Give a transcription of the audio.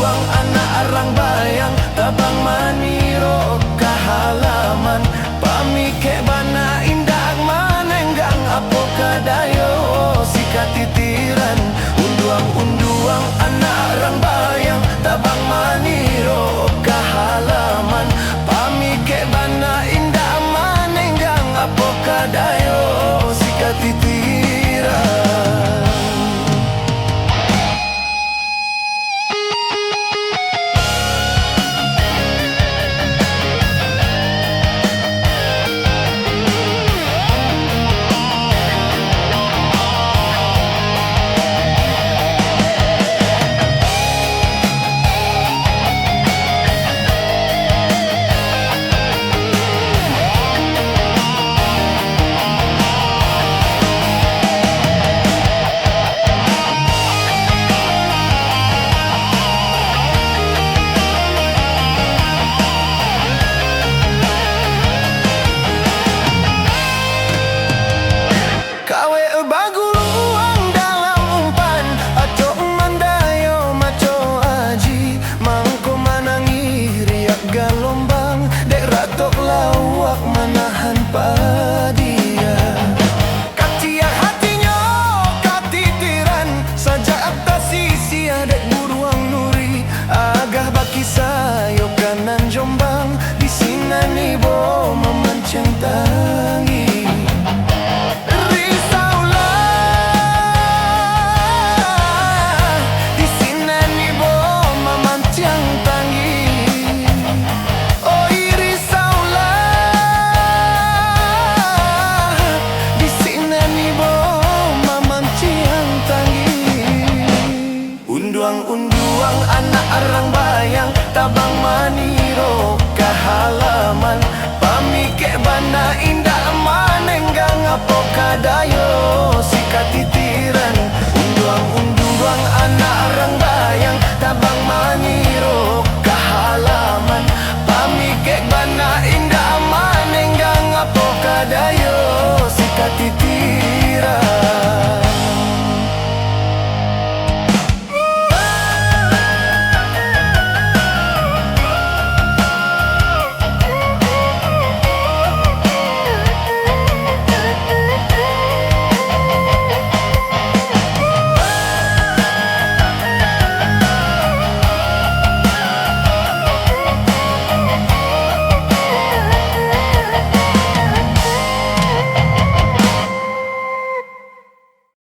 unduang anak arang bayang tabang maniro kahalaman pamike bana indah manenggang apo kadayo sikat titiran unduang anak arang bayang tabang maniro kahalaman pamike bana indah manenggang apo kadayo sikat titiran. Kawe baguluang dalam umpan aco mandayo maco aji mangko manangi riak galombang dek ratok lawak manahan padia kacia hatinya katitiran saja atas sisi adek buruang nuri agah baki sayo kanan jombang di sinani bo memancang tangi unduang anak arang bayang tabang maniro kahalaman pamike bana indah manenggang apo kadayo sikat titiran unduang anak arang bayang tabang maniro kahalaman pamike bana indah manenggang apo kadayo sikat titiran.